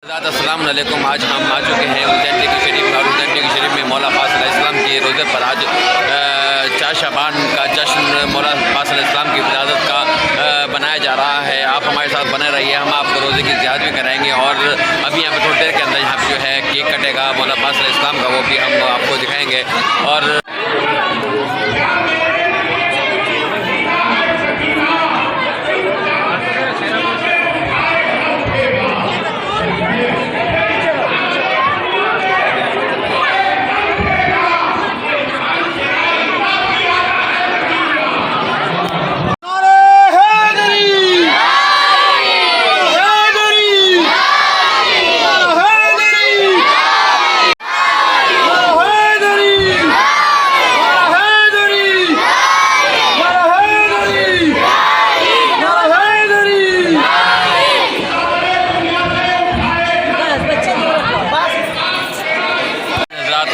अस्सलाम वालेकुम। आज हम आ चुके हैं उज्जैन टेकरी शरीफ और उज्जैन टेकरी शरीफ में मौला अब्बास अलैहिस्सलाम के रोज़े पर आज 4 शबान का जश्न मौला अब्बास अलैहिस्सलाम की विलादत का बनाया जा रहा है। आप हमारे साथ बने रहिए, हम आपको रोज़े की ज़ियारत भी कराएंगे और अभी यहाँ पर थोड़ी देर के अंदर यहाँ पर जो है केक कटेगा मौला अब्बास अलैहिस्सलाम का, वो भी हम आपको दिखाएँगे। और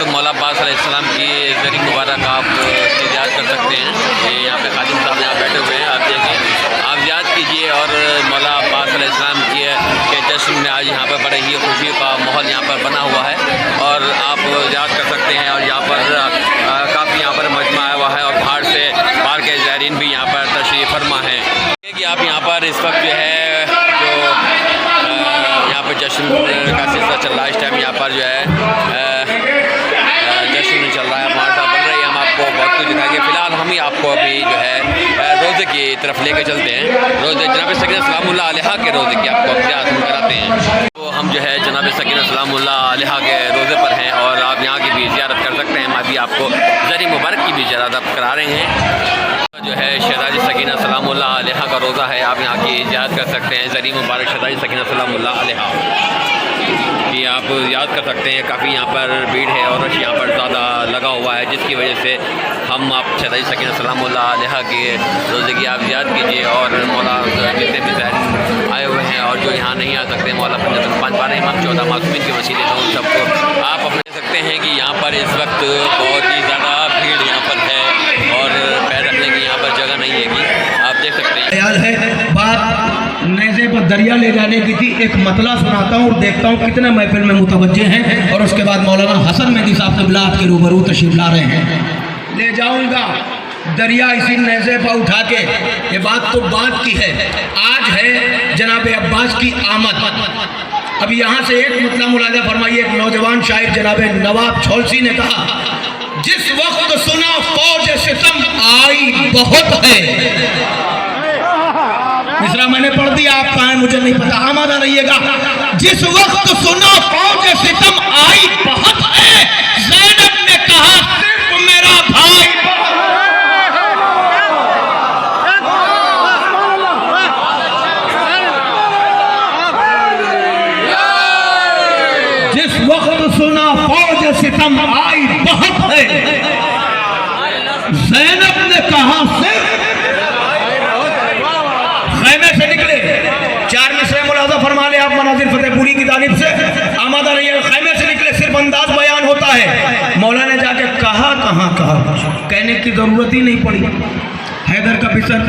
मौला अब्बास अलैहिस्सलाम की ज़री मुबारक आप याद कर सकते हैं। ये यहाँ पे खादिम साहब यहाँ बैठे हुए हैं, आप देखिए, आप याद कीजिए। और मौला अब्बास अलैहिस्सलाम के जश्न में आज यहाँ पर बड़े ही खुशी का माहौल यहाँ पर बना हुआ है और आप याद कर सकते हैं। और यहाँ पर काफ़ी यहाँ पर मजमा आया हुआ है और बाहर के ज़ायरीन भी यहाँ पर तशरीफ़ फरमा है कि आप यहाँ पर इस वक्त जो है जो यहाँ पर जश्न का सिलसिला चल रहा है। इस टाइम यहाँ पर जो है जश्न चल रहा है, हमारे साथ बन रही है। हम आपको बहुत कुछ दिखाएंगे। फ़िलहाल हम ही आपको अभी जो है रोज़े की तरफ लेके चलते हैं। रोज़े जनाब सकीना सलामुल्लाह अलैहा के रोज़े की आपको ज़ियारत हम कराते हैं। तो हम जो है जनाब सकीना सलामुल्लाह अलैहा के रोज़े पर हैं और आप यहाँ की भी ज़ियारत कर सकते हैं। हम अभी आपको ज़री मुबारक की भी ज़ियारत आप करा रहे हैं। जो है शहज़ादी सकीना सलामुल्लाह अलैहा का रोज़ा है, आप यहाँ की ज़ियारत कर सकते हैं। ज़री मुबारक शहज़ादी सकीना सलामुल्लाह अलैहा कि आप याद कर सकते हैं। काफ़ी यहाँ पर भीड़ है और रश यहाँ पर ज़्यादा लगा हुआ है, जिसकी वजह से हम आप शहज़ादी सकीना सलामुल्लाह अलैहा के रोज़े की आप याद कीजिए। और मौला जितने भी ज़ायरीन आए हुए हैं और जो यहाँ नहीं आ सकते, मौला पाँच बारह इमाम 14 मासूमीन के वसीले से उन सबको आप अपने सकते हैं कि यहाँ पर इस वक्त बहुत ही ज़्यादा भीड़ यहाँ पर है और पैर रखने की यहाँ पर जगह नहीं है कि आप देख सकते हैं। ख्याल है बात नेज़े पर दरिया ले जाने की थी। एक मतला सुनाता हूँ और देखता हूँ कितने महफिल में मुतवज्जे हैं और उसके बाद मौलाना हसन मेहदी साहब क़िबला आपके रूबरू तशरीफ ला रहे हैं। ले जाऊँगा दरिया इसी नेज़े पर उठा के। ये बात तो बात की है, आज है जनाब अब्बास की आमद। अब यहाँ से एक मतलब मुलाजा फरमाइए। एक नौजवान शायर जनाब नवाब छोलसी ने कहा, जिस वक्त सुना फौज सितम आई बहुत है। मिसरा मैंने पढ़ दिया, आप कहाँ मुझे नहीं पता, आमादा रहिएगा। जिस वक्त सुना फौज सितम आई बहुत है, ज़ैनब ने कहा सिर्फ मेरा भाई। जिस वक्त सुना फौज सितम आई बहुत है, ज़ैनब ने कहा सिर्फ। खैमे से निकले, 4 मिसरे मुलाजा फरमा ले आप मनाजिर फतेहपुरी की जानिब से। आमादा नहीं है, खैमे से निकले, सिर्फ अंदाज बयान होता है। मौला ने जाके कहा कहने की जरूरत ही नहीं पड़ी। हैदर का बिसर,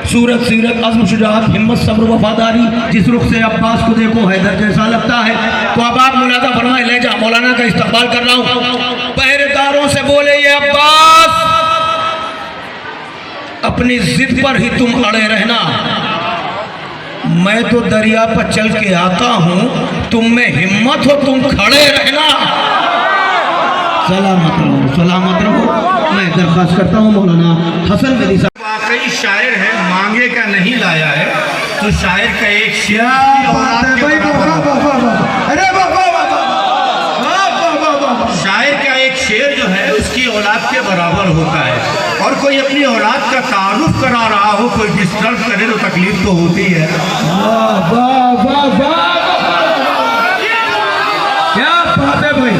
सूरत सीरत, अज़्म शुजाअत, हिम्मत, सब्र, वफादारी, जिस रुख से अब्बास को देखो हैदर जैसा लगता है। तो अब आप मुलाजा फरमाए, ले जा। मौलाना का इस्तकबाल कर रहा हूँ। पहरेदारों से बोले, ये अब्बास अपनी जिद पर ही तुम अड़े रहना, मैं तो दरिया पर चल के आता हूँ, तुम में हिम्मत हो तुम खड़े रहना। सलामत रहो। मैं दरख्वास्त करता हूँ मौलाना हसन मेहदी साहब। वाकई शायर है, मांगे का नहीं लाया है। तो शायर का एक शेर शायर का एक शेर जो है उसकी औलाद के बराबर होता है। और कोई अपनी औलाद का तारुफ करा रहा हो, कोई डिस्टर्ब करे तो तकलीफ तो होती है। वाह वाह वाह वाह, क्या बात है भाई।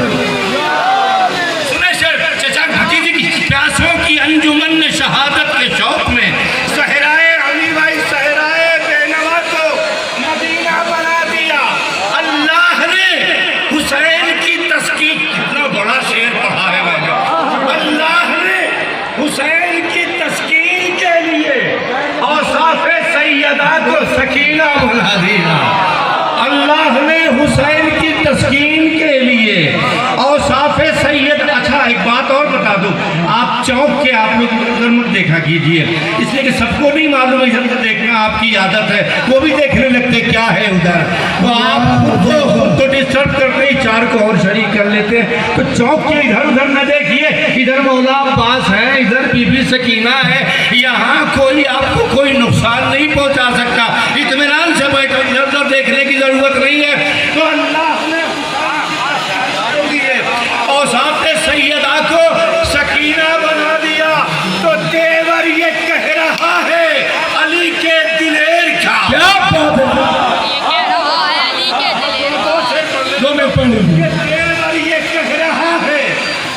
सुने शेर चचा भतीजी की प्यासों की अंजुमन ने शहादत के शौक में सहराए अली भाई सहराए बेनवा को मदीना बना दिया। अल्लाह ने हुसैन की तस्कीन, कितना बड़ा शेर पढ़ा है मैंने। अल्लाह ने हुसैन की तस्कीन के लिए और साफे सैयदा को सकीना बना दिया। कीजिए, इसलिए कि सबको नहीं मालूम है, इधर से देखना आपकी आदत है, वो भी देखने लगते क्या है उधर, तो आप तो डिस्टर्ब करते ही चार को और शरीक कर लेते हैं। तो चौक के इधर उधर न देखिए, इधर मौला अब्बास है, इधर बीबी सकीना है, यहाँ कोई आपको कोई नुकसान नहीं पहुँचा सकता, इत्मीनान से बैठो, इधर उधर देखने की जरूरत नहीं है। तो अल्लाह ने और साथ सैयदा को सकीना बना दिया, तो देवर ये कह रहा है अली के दिलेर का, क्या बात है, देवर ये कह रहा है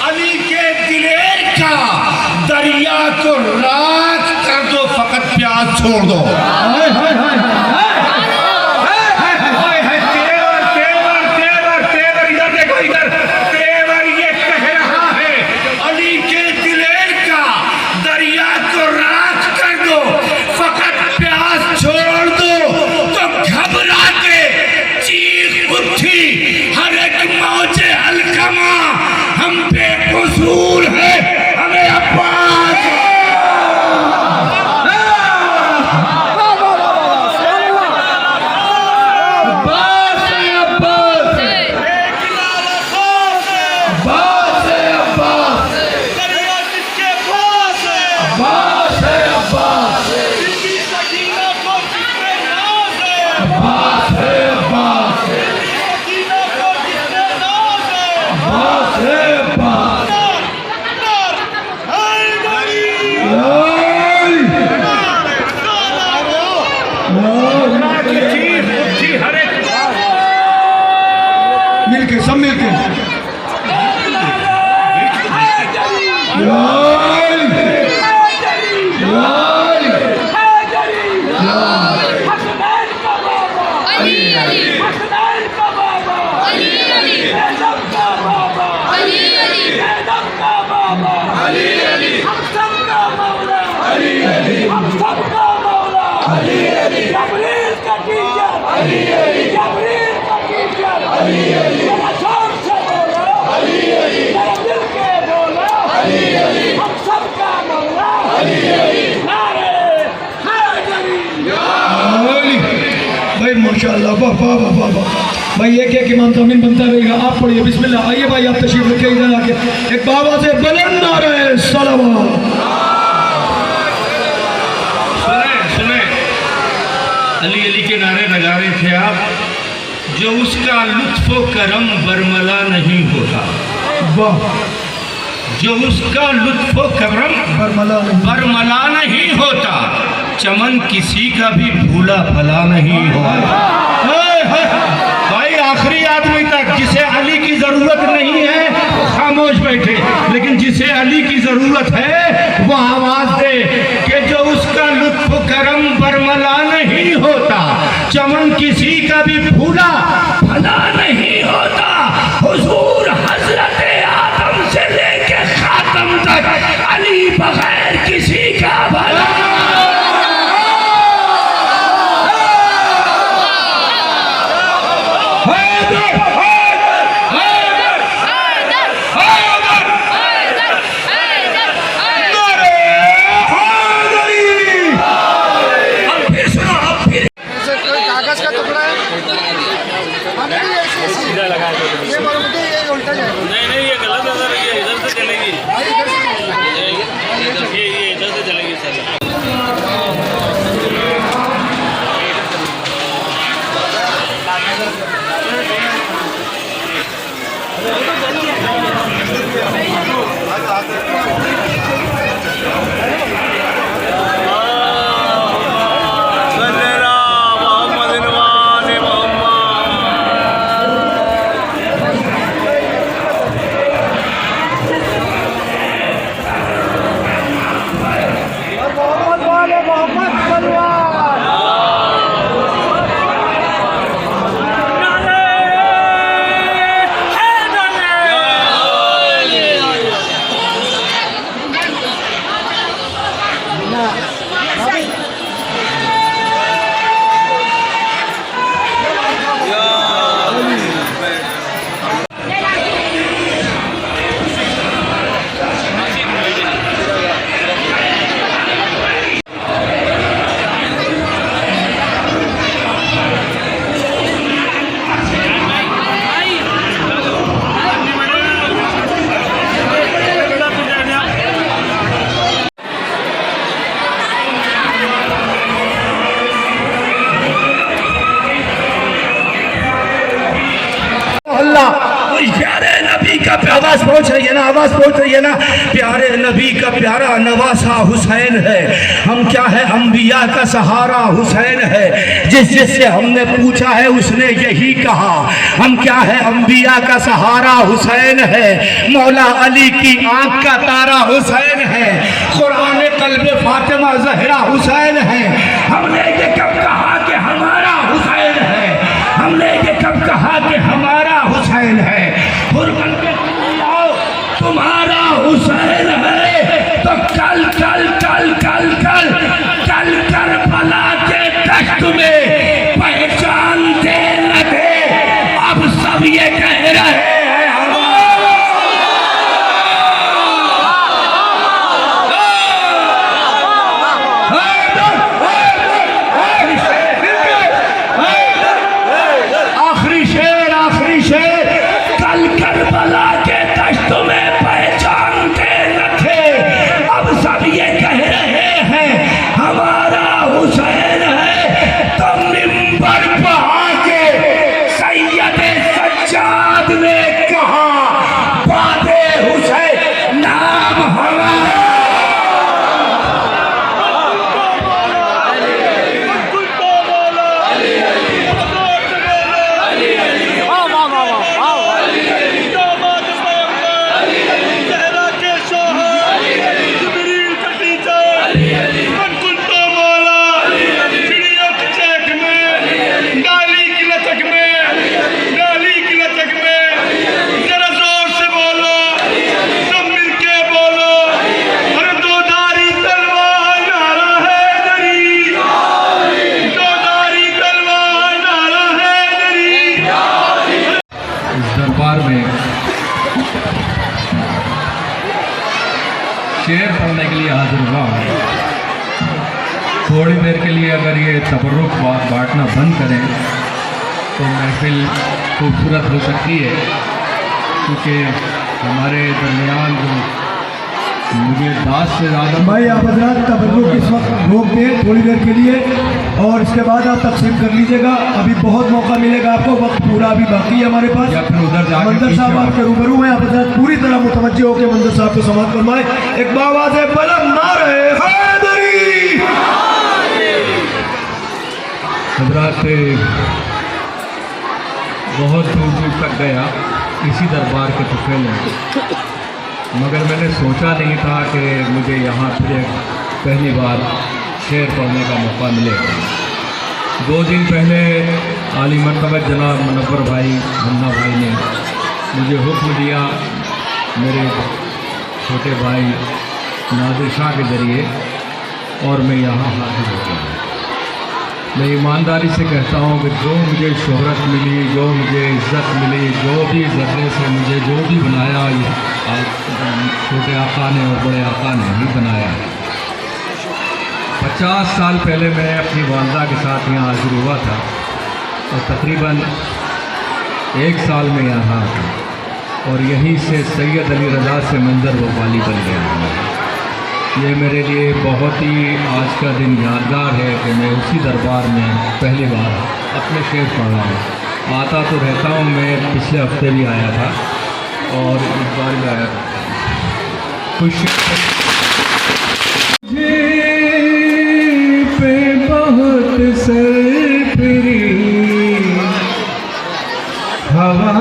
अली के दिलेर का, दरिया को राख कर दो, फकत प्यास छोड़ दो। मिलके सब मिलके माशाअल्लाह, वाह वाह वाह वाह भाई, एक एक इमाम तमीन बनता रहेगा। आप पढ़िए बिस्मिल्लाह। आइए भाई, आप तशरीफ रखिए इधर आके, एक बाबा से बुलंद नारा सलावत। सुने अली अली के नारे लगा रहे थे आप, जो उसका लुत्फ़ो करम बरमला नहीं होता, वाह, जो उसका लुत्फ़ो करम बरमला नहीं होता, चमन किसी का भी भूला भला नहीं होता। भाई आखिरी आदमी तक जिसे अली की जरूरत नहीं है वो खामोश बैठे, लेकिन जिसे अली की जरूरत है वो आवाज दे कि जो उसका लुत्फ करम बरमला नहीं होता, चमन किसी का भी भूला भला नहीं होता। हुजूर हजरत आदम से लेके खातम तक अली बगैर किसी का भला। आवाज पहुंच रही है ना, आवाज पहुंच रही है ना। प्यारे नबी का प्यारा नवासा हुसैन है। हम क्या है, अंबिया का सहारा हुसैन है। जिससे हमने पूछा है उसने यही कहा, हम क्या है, अंबिया का सहारा हुसैन है। मौला अली की आंख का तारा हुसैन है। कुरान कल्बे फातिमा जहरा हुसैन है। हमने ये कब कहा कि हमारा हुसैन है, हमने ये कब कहा कि हमारा हुसैन है। हुरमन के आओ तुम्हारा हुसैन है, तो कल कल कल कल कल कल करबला के तख्त में पहचान दे न दे, अब सब ये कह रहे हैं शेर पढ़ने के लिए हाजिर हुआ हूँ। थोड़ी देर के लिए अगर ये तबर्रुक बांटना बंद करें तो महफिल खूबसूरत हो सकती है, क्योंकि हमारे दरमियान जो मुझे 10 से ज़्यादा भाई आप हजरात तबर्रुक इस वक्त रोक दें थोड़ी देर के लिए, और इसके बाद आप तकसीम कर लीजिएगा। अभी बहुत मौका मिलेगा आपको, वक्त पूरा अभी बाकी है हमारे पास। या फिर उधर जाके मंदिर साहब आपके रूबरू हैं, आप हजरात पूरी तरह मुतवज्जे होकर मंदिर साहब को समाप्त फरमाए। एक बावाज़ बुलंद नारे हैदरी। हजरात बहुत दूर दूर तक गया इसी दरबार के तुफे में, मगर मैंने सोचा नहीं था कि मुझे यहाँ फिर पहली बार शेर पढ़ने का मौका मिलेगा। 2 दिन पहले आली मरतबा जनाब मुनव्वर भाई मुन्ना भाई ने मुझे हुक्म दिया मेरे छोटे भाई नादिर शाह के ज़रिए, और मैं यहाँ हाजिर हो गया। मैं ईमानदारी से कहता हूँ कि जो मुझे शोहरत मिली, जो मुझे इज़्ज़त मिली, जो भी ज़र्रे से मुझे जो भी बनाया, छोटे आका ने और बड़े आका ने ही बनाया। 50 साल पहले मैं अपनी वालदा के साथ यहाँ हाजिर हुआ था, और तकरीबन 1 साल में यहाँ था, और यहीं से सैयद अली रज़ा से मंजर वाली बन गया। ये मेरे लिए बहुत ही आज का दिन यादगार है कि मैं उसी दरबार में पहली बार अपने शेर पढ़ रहा हूँ। आता तो रहता हूँ, मैं पिछले हफ्ते भी आया था और इस बार भी आया था। खुश पे बहुत सरफरी हवा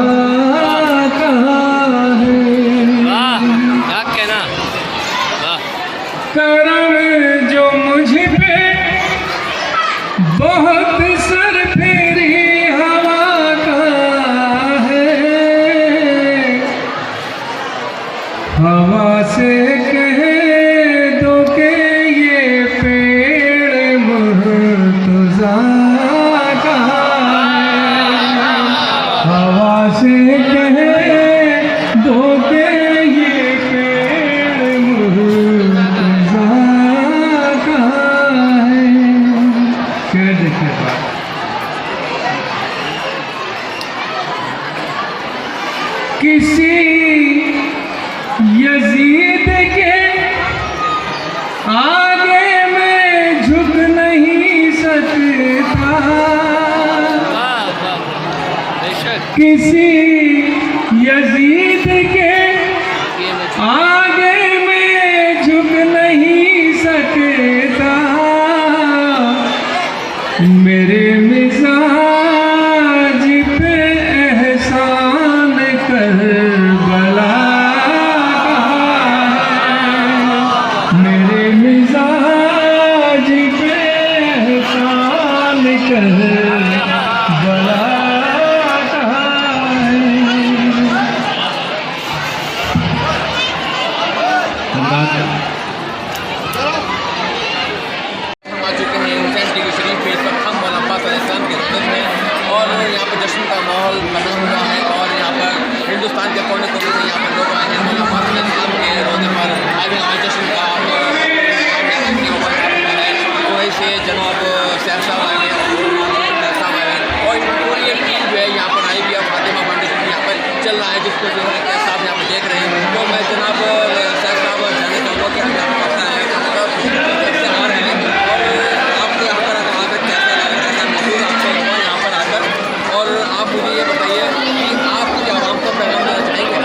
करम जो मुझ पे बहुत सरफेरी हवा का है। हवा से कह दो कि ये पेड़ मुर्तज़ा का है। हवा से कह दो कि ये पेड़ मुर्तज़ा का है। शेर देखिए किसी यजीद के आगे मैं झुक नहीं सकता। किसी यजीद के आगे मैं झुक नहीं सकता, मेरे मिजाज पे एहसान करबला का है, मेरे मिजाज पे एहसान करबला का है। हम आ चुके हैं हुसैन टीवी शरीफ में। इस वक्त हम मौला अब्बास अलैहिस्सलाम के खिदमत में और यहाँ पर जश्न का माहौल बना हुआ है और यहाँ पर हिंदुस्तान के कोने कोने से यहाँ पर लोग आए हैं मौला अब्बास अलैहिस्सलाम के रोज़े पर आए हैं। आज जश्न का कोई से जनाब सैफ साहब आए हैं साहब आए हैं और पूरी एक टीम जो है यहाँ पर आई हुई है। फातिमा फाउंडेशन यहाँ पर चल रहा है जिसको जो है कैसा आप यहाँ पर देख रहे हैं। तो मैं जनाब सैफ साहब जाने चाहूँगा कि हम यहाँ पर कैसा है से आ रहे हैं और आपको यहाँ पर आकर कैसा लग रहा है, कैसा महसूस आपको हुआ यहाँ पर आकर, और आप मुझे ये बताइए कि आप कुछ आवाम को पैगाम देना चाहेंगे?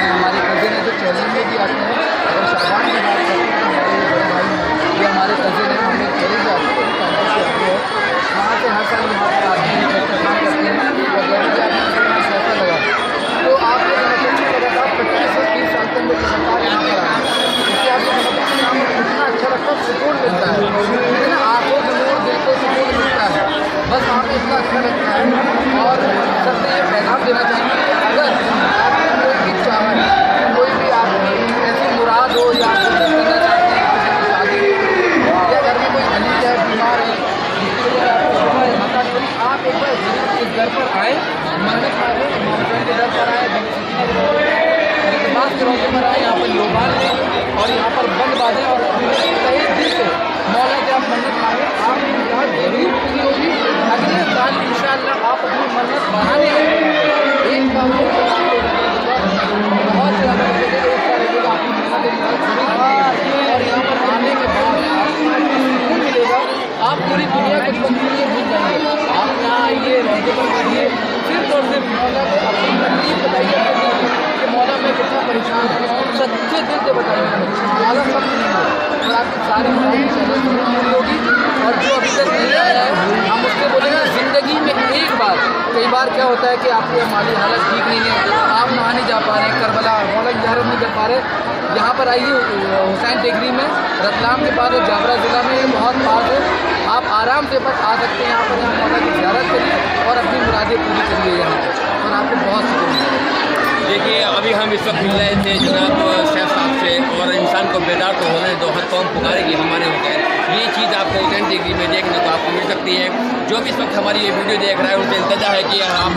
हमारे कज़िन है जो चैलेंज में भी आते हैं और शाबान की बात करते हैं ये हमारे कज़िन है, हमें चैलेंज आते हैं वहाँ से हर साल यहाँ पर आते हैं काम करते हैं वगैरह भी आते हैं पैसा लगा। तो आप ये समझते हैं लगातार 25 से 30 साल तक लोग लगातार यहाँ पर आए हैं, इससे आपको समझते हैं काम इतना अच्छा लगता है, सुकून मिलता है, इतना आंखों को नूर दिल को सुकून मिलता है, बस वहाँ पर इतना अच्छा लगता है। और सबसे ये पैगाम देना चाहेंगे कि अगर आपकी कोई भी चाहत कोई भी आपकी ऐसी मुराद हो या आप कुछ करना चाहते हैं किसी की शादी या घर में कोई मरीज है बीमार है जिसके लिए आपको सुबह माता नहीं, आप एक बार इस घर पर आए, मन्नत मांगे, हुसैन के दर पर आए, इल्तिमास के रोज़े पर आए, यहाँ पर योबान लें और यहाँ पर बंद बांधें और सही दिल से मौला के आप मन्नत मांगे, आपकी मुराद जरूर पूरी होगी। अगले साल इंशाअल्लाह आप अपनी मन्नत बढ़ाने आएंगे, एक बार बहुत ज़्यादा लगेगा, आपकी मेहनत और यहाँ पर आने के बाद आपको सुकून मिलेगा, आप पूरी दुनिया को बंदगी भूल जाएंगे। आप यहाँ आइए, रोज़े पर बैठिए, सिर्फ और सिर्फ मौला को अपनी तकलीफ बताइए कि मौला मैं कितना परेशान हूँ, सच्चे दिल से बताइए, मौला सब सुनेंगे और आपकी सारी पूरी होगी। और जो अभी तक नहीं आया है हम उससे बोलेंगे ज़िंदगी में एक बार, कई बार क्या होता है कि आपकी माली हालत ठीक नहीं है, आप वहाँ नहीं जा पा रहे हैं, करबला मौला की ज़ियारत नहीं कर पा रहे, यहाँ पर आइए हुसैन टेकरी में, रतलाम के पास जाबरा ज़िला में, ये बहुत पास है, आप आराम से बस आ सकते हैं यहाँ पर, यहाँ मौला की ज़ियारत करिए और अपनी मुरादें पूरी करिए यहाँ पर, और आपको बहुत सुकून मिलेगा। देखिए अभी हम इस वक्त मिल रहे थे जनाब सैफ साहब से और इंसान को बेदार तो होने दो, हर कौम पुकारेगी हमारे हुसैन, ये चीज़ आपको हुसैन टीवी में देखने को आपको मिल सकती है। जो भी इस वक्त हमारी ये वीडियो देख रहा है उनसे इंतजा है कि आप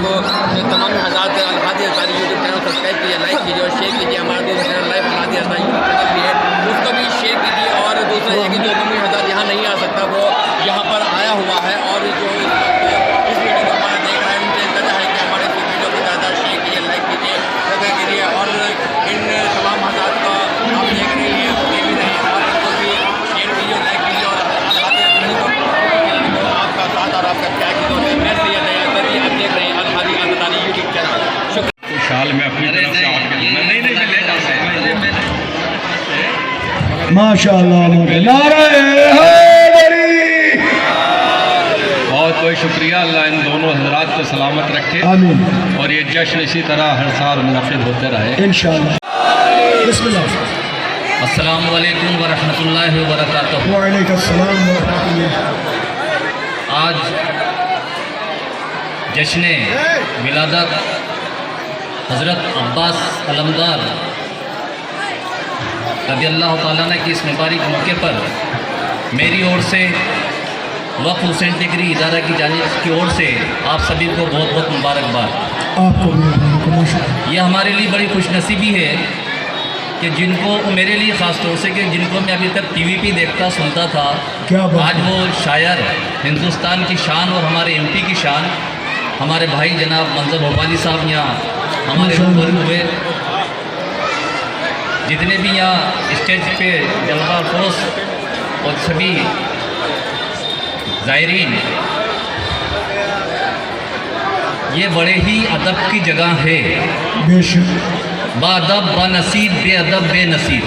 तमाम हज़ात Alhadi Ansari YouTube channel subscribe कीजिए, लाइक कीजिए और शेयर कीजिए। हमारा दूसरा channel live Alhadi Ansari YouTube channel भी है, उसको भी शेयर कीजिए। और दूसरा ये कि जो कमी हज़ात यहाँ नहीं आ सकता वो यहाँ पर आया हुआ है और जो इस वीडियो को हमारा देख रहा है उनसे इंतजा है कि हमारे इस वीडियो को ज़्यादा शेयर कीजिए, लाइक कीजिए, सब्सक्राइब कीजिए और इन तमाम हज़ात का आप देख रहे हैं ये भी नहीं और इनको भी शेयर कीजिए, लाइक कीजिए और आपका साथ और आपका क्या की दोस्त है। मैं सैयद दया तभी आप देख रहे हैं अलहादी अंसारी यूट्यूब चैनल। शुक्रिया। शाल में अपनी तरफ से आपके नहीं ले जाते माशाअल्लाह, नारे हैदरी। बहुत बहुत शुक्रिया। अल्लाह इन दोनों हजरात को सलामत रखे आमीन और ये जश्न इसी तरह हर साल मुनक़िद होते रहे इंशाअल्लाह। बिस्मिल्लाह। अस्सलामु अलैकुम व रहमतुल्लाहि व बरकातुहू। वालेकुम अस्सलाम व रहमतुल्लाह। आज जश्न मिलादत हज़रत अब्बास अलमदार रज़ी अल्लाह ताला अन्हु की इस मुबारक मौके पर मेरी ओर से वक़्फ़ हुसैन टेकरी इदारा की जानिब की ओर से आप सभी को बहुत बहुत मुबारकबाद। आपको भी माशाअल्लाह। यह हमारे लिए बड़ी खुशनसीबी है कि जिनको मेरे लिए ख़ास तौर से कि जिनको मैं अभी तक टीवी पे देखता सुनता था, क्या बात आज वो शायर हिंदुस्तान की शान और हमारे एमपी की शान हमारे भाई जनाब मंजर भोपाली साहब यहाँ हमारे रूबरू हुए। जितने भी यहाँ स्टेज पे जलवा फरोश और सभी ज़ायरीन, ये बड़े ही अदब की जगह है। बादब बनसीब बेअदब बेनसीब।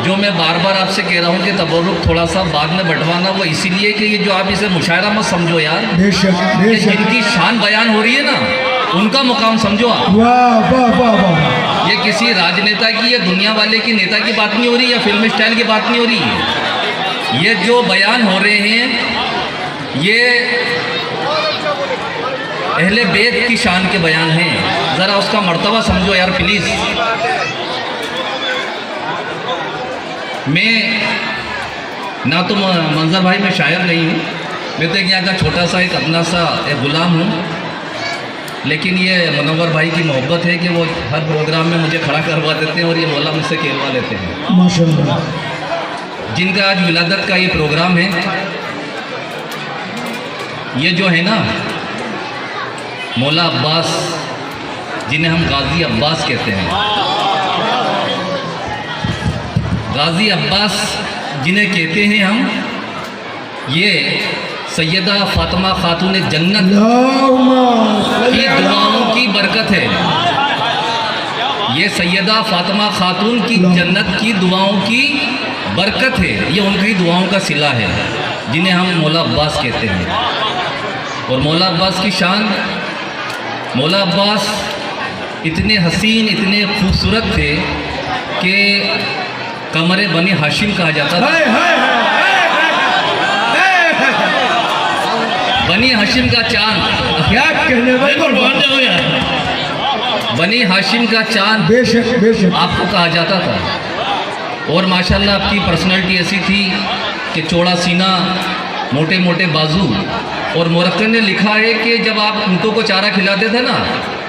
जो मैं बार बार आपसे कह रहा हूँ कि तबरुक थोड़ा सा बाद में बंटवाना, वो इसीलिए कि ये जो आप इसे मुशायरा मत समझो यार, ये जिनकी शान बयान हो रही है ना, उनका मुकाम समझो आप। वाह वाह वाह वाह। ये किसी राजनेता की या दुनिया वाले की नेता की बात नहीं हो रही, या फिल्म स्टाइल की बात नहीं हो रही है। ये जो बयान हो रहे हैं ये अहले बैत की शान के बयान हैं। ज़रा उसका मर्तबा समझो यार प्लीज़। मैं ना तो मंजर भाई मैं शायर नहीं हूँ, मैं तो यहाँ का छोटा सा एक अपना सा एक गुलाम हूँ, लेकिन ये मुनव्वर भाई की मोहब्बत है कि वो हर प्रोग्राम में मुझे खड़ा करवा देते हैं और ये मौला मुझसे कहलवा लेते हैं। माशाल्लाह। जिनका आज विलादत का ये प्रोग्राम है, ये जो है ना मौला अब्बास, जिन्हें हम गाजी अब्बास कहते हैं, गाजी अब्बास जिन्हें कहते हैं हम, ये सैयदा फातिमा खातून जन्नत की दुआओं की बरकत है। ये सैयदा फातिमा खातून की जन्नत की दुआओं की बरकत है, ये उनकी दुआओं का सिला है, जिन्हें हम मौला अब्बास कहते हैं। और मौला अब्बास की शान, मौला अब्बास इतने हसीन, इतने खूबसूरत थे कि कमरे बनी हाशिम कहा जाता था। बनी हाशिम का चांद, क्या कहने बनी हाशिम का चांद बेशक बेशक आपको कहा जाता था। और माशाल्लाह आपकी पर्सनालिटी ऐसी थी कि चौड़ा सीना, मोटे मोटे बाजू। और मुरक्किन ने लिखा है कि जब आप ऊँटों को चारा खिलाते थे ना,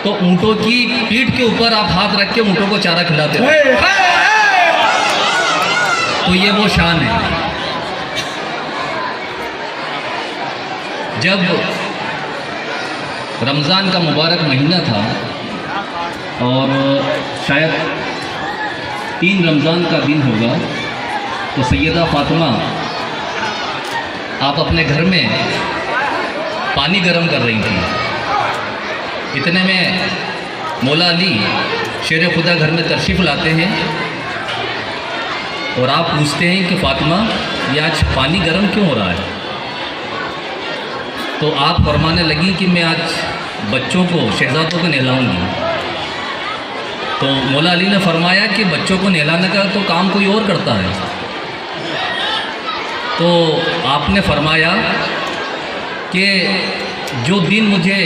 तो ऊँटों की पीठ के ऊपर आप हाथ रख के ऊँटों को चारा खिलाते थे। तो ये वो शान है। जब रमज़ान का मुबारक महीना था और शायद 3 रमज़ान का दिन होगा, तो सैयदा फातिमा आप अपने घर में पानी गर्म कर रही थी। इतने में मौला अली शेर खुदा घर में तशरीफ़ लाते हैं और आप पूछते हैं कि फातिमा ये आज पानी गर्म क्यों हो रहा है? तो आप फरमाने लगी कि मैं आज बच्चों को, शहजादों को नहलाऊंगी। तो मौला अली ने फरमाया कि बच्चों को नहलाने का तो काम कोई और करता है। तो आपने फरमाया कि जो दिन मुझे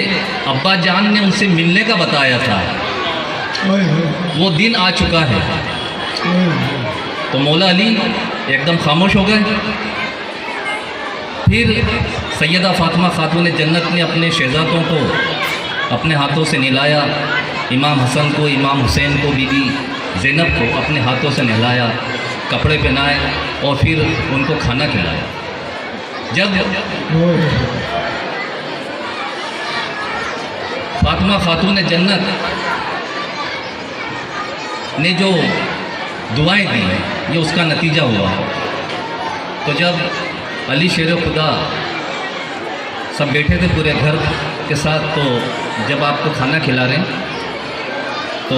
अब्बा जान ने उनसे मिलने का बताया था, वो दिन आ चुका है। तो मौला अली एकदम खामोश हो गए। फिर सैयदा फातिमा खातून जन्नत ने अपने शहजादों को अपने हाथों से नहलाया। इमाम हसन को, इमाम हुसैन को, बीबी ज़ैनब को अपने हाथों से नहलाया, कपड़े पहनाए और फिर उनको खाना खिलाया। जब फातिमा खातून जन्नत ने जो दुआएं दी, ये उसका नतीजा हुआ। तो जब अली शेर खुदा सब बैठे थे पूरे घर के साथ, तो जब आपको खाना खिला रहे हैं, तो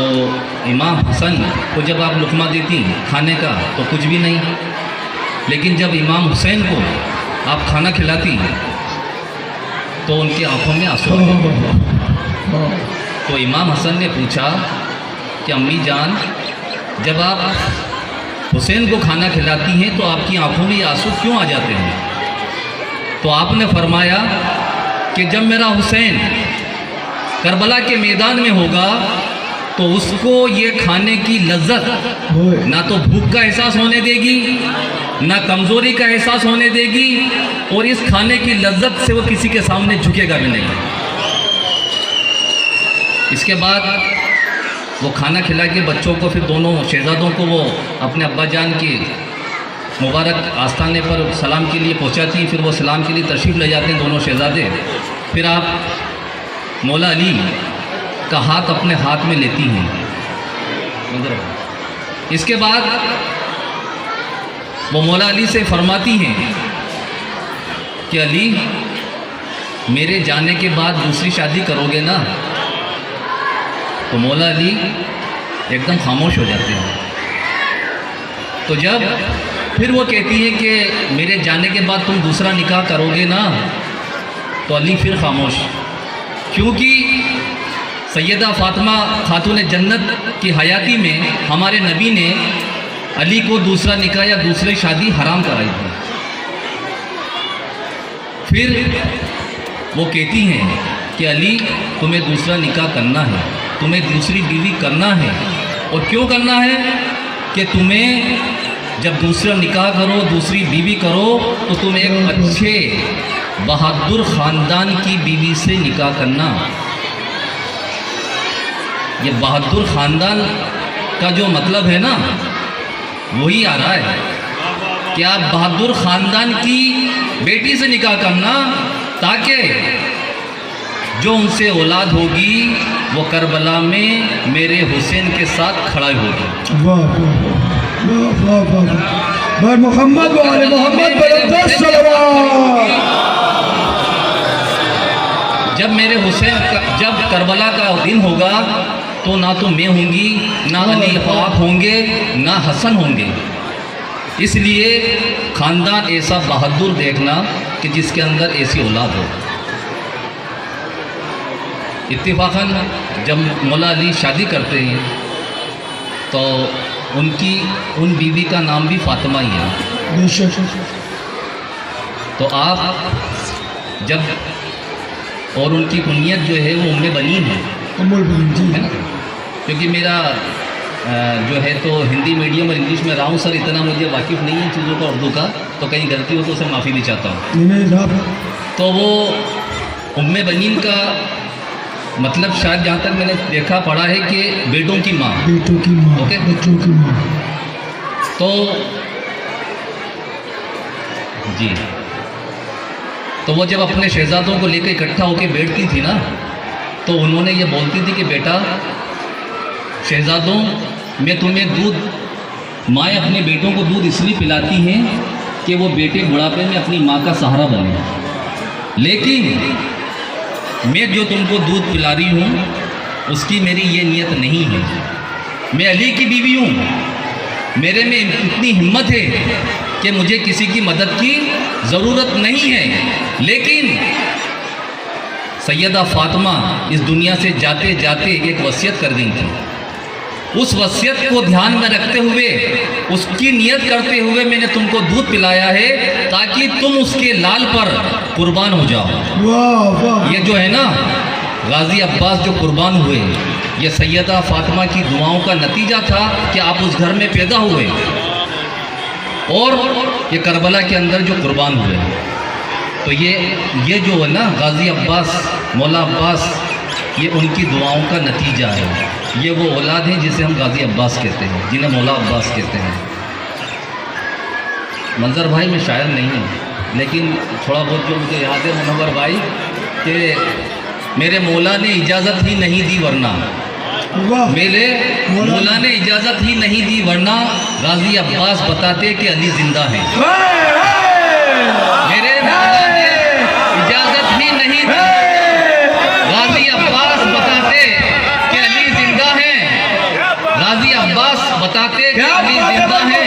इमाम हसन को जब आप लुकमा देती खाने का तो कुछ भी नहीं, लेकिन जब इमाम हुसैन को आप खाना खिलाती तो उनकी आंखों में आंसू आ गए। तो इमाम हसन ने पूछा कि अम्मी जान, जब आप हुसैन को खाना खिलाती हैं तो आपकी आंखों में ये आंसू क्यों आ जाते हैं? तो आपने फरमाया कि जब मेरा हुसैन करबला के मैदान में होगा तो उसको ये खाने की लज्जत ना तो भूख का एहसास होने देगी, ना कमज़ोरी का एहसास होने देगी, और इस खाने की लज्जत से वो किसी के सामने झुकेगा भी नहीं। इसके बाद वो खाना खिला के बच्चों को, फिर दोनों शहजादों को वो अपने अब्बा जान की मुबारक आस्थाने पर सलाम के लिए पहुंचाती हैं। फिर वो सलाम के लिए तशरीफ़ ले जाते हैं दोनों शहजादे। फिर आप मौला अली का हाथ अपने हाथ में लेती हैं। इसके बाद वो मौला अली से फरमाती हैं कि अली, मेरे जाने के बाद दूसरी शादी करोगे ना? तो मौला अली एकदम खामोश हो जाते हैं। तो जब फिर वो कहती है कि मेरे जाने के बाद तुम दूसरा निकाह करोगे ना? तो अली फिर खामोश, क्योंकि सैयदा फातिमा खातून जन्नत की हयाती में हमारे नबी ने अली को दूसरा निकाह या दूसरी शादी हराम कराई थी। फिर वो कहती हैं कि अली, तुम्हें दूसरा निकाह करना है, तुम्हें दूसरी बीवी करना है। और क्यों करना है? कि तुम्हें जब दूसरा निकाह करो, दूसरी बीवी करो, तो तुम एक अच्छे बहादुर ख़ानदान की बीवी से निकाह करना। ये बहादुर ख़ानदान का जो मतलब है ना, वही आ रहा है कि आप बहादुर ख़ानदान की बेटी से निकाह करना, ताकि जो उनसे औलाद होगी वो करबला में मेरे हुसैन के साथ खड़ा होगी। वाह वाह वाह वाह वाह, मोहम्मद वाले मोहम्मद बलंदर सलवात। जब मेरे हुसैन जब करबला का दिन होगा, तो ना तो मैं होंगी, ना अली पाक होंगे, ना हसन होंगे। इसलिए ख़ानदान ऐसा बहादुर देखना कि जिसके अंदर ऐसी औलाद हो। इत्तिफाकन जब मौला अली शादी करते हैं तो उन बीवी का नाम भी फातिमा ही है। तो आप जब, और उनकी कुनियत जो है वो उम्मे बनीन है, है ना? क्योंकि मेरा जो है तो हिंदी मीडियम और इंग्लिश में रहा हूँ सर, इतना मुझे वाकिफ़ नहीं है चीज़ों का, उर्दू का, तो कहीं गलती हो तो उसे माफ़ी भी चाहता हूँ। तो वो उम्मे बनीन का मतलब शायद जहाँ तक मैंने देखा पढ़ा है कि बेटों की माँ, बेटों की माँ, ओके, बच्चों की माँ। तो जी, तो वो जब अपने शहजादों को लेकर इकट्ठा होकर बैठती थी ना, तो उन्होंने ये बोलती थी कि बेटा शहजादों, मैं तुम्हें दूध, माएँ अपने बेटों को दूध इसलिए पिलाती हैं कि वो बेटे बुढ़ापे में अपनी माँ का सहारा बने, लेकिन मैं जो तुमको दूध पिला रही हूँ उसकी मेरी ये नियत नहीं है। मैं अली की बीवी हूँ, मेरे में इतनी हिम्मत है कि मुझे किसी की मदद की ज़रूरत नहीं है, लेकिन सैयदा फातिमा इस दुनिया से जाते जाते एक वसीयत कर गई थी। उस वसीयत को ध्यान में रखते हुए, उसकी नियत करते हुए मैंने तुमको दूध पिलाया है ताकि तुम उसके लाल पर कुर्बान हो जाओ। वाह वाह, ये जो है ना गाजी अब्बास जो कुर्बान हुए, ये सैयदा फातिमा की दुआओं का नतीजा था कि आप उस घर में पैदा हुए और ये करबला के अंदर जो कुर्बान हुए। तो ये जो है ना गाजी अब्बास, मौला अब्बास, ये उनकी दुआओं का नतीजा है। ये वो औलाद हैं जिसे हम गाजी अब्बास कहते हैं, जिन्हें मौला अब्बास कहते हैं। मंजर भाई मैं शायर नहीं हूँ, लेकिन थोड़ा बहुत जो मुझे याद है मुनव्वर भाई, कि मेरे मौला ने इजाज़त ही नहीं दी वरना, मेरे मौला ने इजाज़त ही नहीं दी वरना गाजी अब्बास बताते कि अली जिंदा है। मेरे मौला ने इजाज़त ही नहीं दी, गाजी अब्बास बताते कि अली जिंदा है। गाजी अब्बास बताते कि अली जिंदा है।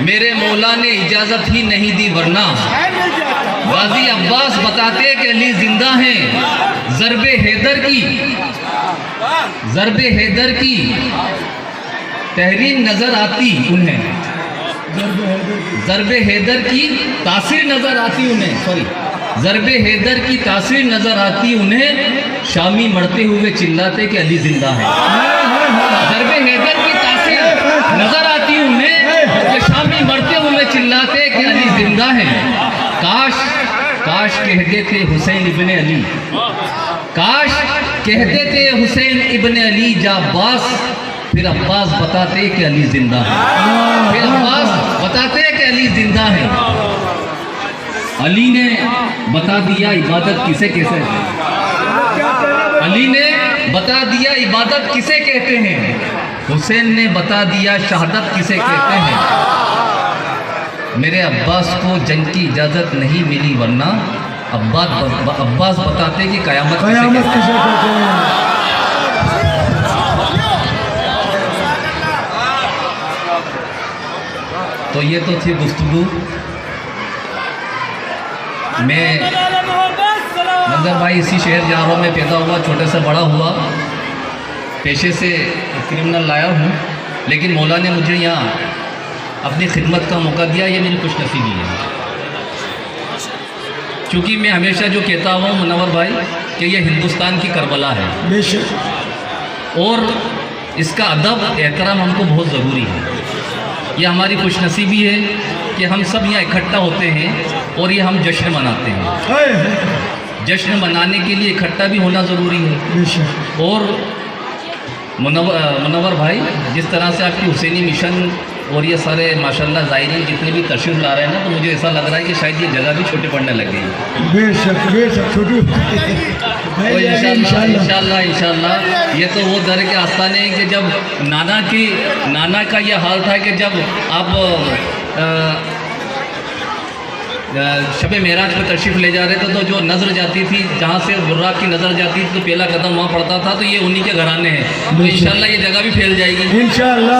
मेरे मौला ने इजाज़त ही नहीं दी वरना गाजी अब्बास बताते कि अली जिंदा है। ज़रबे हैदर की तहरीर नज़र आती उन्हें, ज़रबे हैदर की तासीर नज़र आती उन्हें, सॉरी, ज़रबे हैदर की तासीर नज़र आती उन्हें। शामी मरते हुए चिल्लाते कि अली जिंदा है। ज़रबे हैदर की तासीर नज़र आती उन्हें कि शामी मरते हुए चिल्लाते कि अली जिंदा है। काश कह देते हुसैन इब्ने अली, काश कह देते हुसैन इब्ने अली जा अब्बास, फिर अब्बास बताते कि अली जिंदा है। फिर अब्बास बताते कि अली जिंदा है। अली ने बता दिया इबादत किसे कैसे है। अली ने बता दिया इबादत किसे कहते हैं, हुसैन ने बता दिया शहादत किसे कहते हैं। मेरे अब्बास को जंग की इजाज़त नहीं मिली, वरना अब्बास बताते कि कयामत किसे कहते हैं। तो ये तो थी गुफ्तगू। मैं मंजर भाई इसी शहर जारो में पैदा हुआ, छोटे से बड़ा हुआ, पेशे से क्रिमिनल लाया हूँ, लेकिन मौला ने मुझे यहाँ अपनी खिदमत का मौका दिया। ये मेरी खुशनसीबी है, क्योंकि मैं हमेशा जो कहता हूँ मुनव्वर भाई कि ये हिंदुस्तान की करबला है, और इसका अदब एहतराम हमको बहुत ज़रूरी है। ये हमारी खुशनसीबी है कि हम सब यहाँ इकट्ठा होते हैं और ये हम जश्न मनाते हैं। जश्न मनाने के लिए इकट्ठा भी होना ज़रूरी है। और मुनव्वर भाई, जिस तरह से आपकी हुसैनी मिशन और ये सारे माशाल्लाह ज़ायरीन जितने भी तशरीफ़ ला रहे हैं ना, तो मुझे ऐसा लग रहा है कि शायद ये जगह भी छोटे पड़ने लग गई है। बेशक छोटी तो इंशाल्लाह ये तो वो दर के आस्थाने हैं कि जब नाना का ये हाल था कि जब आप शब मेराज पर तशरीफ़ ले जा रहे थे, तो जो नज़र जाती थी, जहाँ से बुर्राक की नज़र जाती थी, तो पहला कदम वहाँ पड़ता था। तो ये उन्हीं के घराने हैं, तो इंशाल्लाह ये जगह भी फैल जाएगी इंशाल्लाह।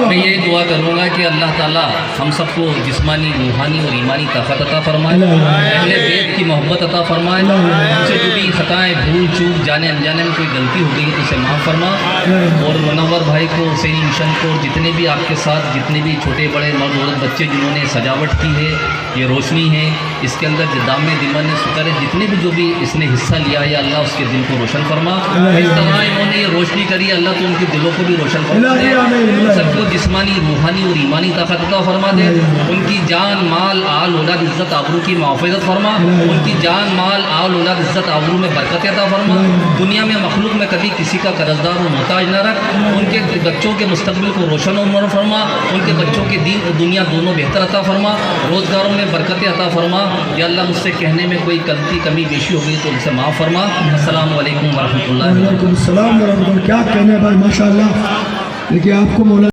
मैं यही दुआ करूँगा कि अल्लाह ताला हम सबको जिस्मानी, रूहानी और ईमानी ताकत अता फरमाए, अहले बैत की मोहब्बत अता फरमाए, उनसे जो भी खताएँ, भूल चूक, जाने अनजाने में कोई गलती हो गई तो उसे माफ़ फरमा। और मुनव्वर भाई को, हुसैनी मिशन को, जितने भी आपके साथ जितने भी छोटे बड़े मर्द औरत बच्चे जिन्होंने सजावट की है, ये रोशनी है, इसके अंदर दामे दिमन सुकर है, जितने भी जो भी इसने हिस्सा लिया है, अल्लाह उसके दिल को रोशन फरमा। इस तरह इन्होंने ये रोशनी करी, अल्लाह तो उनके दिलों को भी रोशन फरमा दे, सबको जिस्मानी, रूहानी और ईमानी ताकत अता फरमा दे। उनकी जान, माल, आल, औलाद, इज़्ज़त, आबरू की मुआफ़ज़त फरमा। उनकी जान, माल, आल, औलाद, इज़्ज़त, आबरू में बरकत अता फरमा। दुनिया में मखलूक में कभी किसी का कर्जदार और मोहताज न रख। उनके बच्चों के मुस्तकबिल को रोशन और फरमा। उनके बच्चों के दीन और दुनिया दोनों बेहतर अता फरमा। रोज़गारों में बरकत अता फरमा। या अल्लाह, मुझसे कहने में कोई गलती, कमी, बेशी हो गई तो उनसे माफ़ फरमा। अस्सलामु अलैकुम वरहमतुल्लाहि। क्या कहने भाई, माशाअल्लाह। देखिए आपको मौला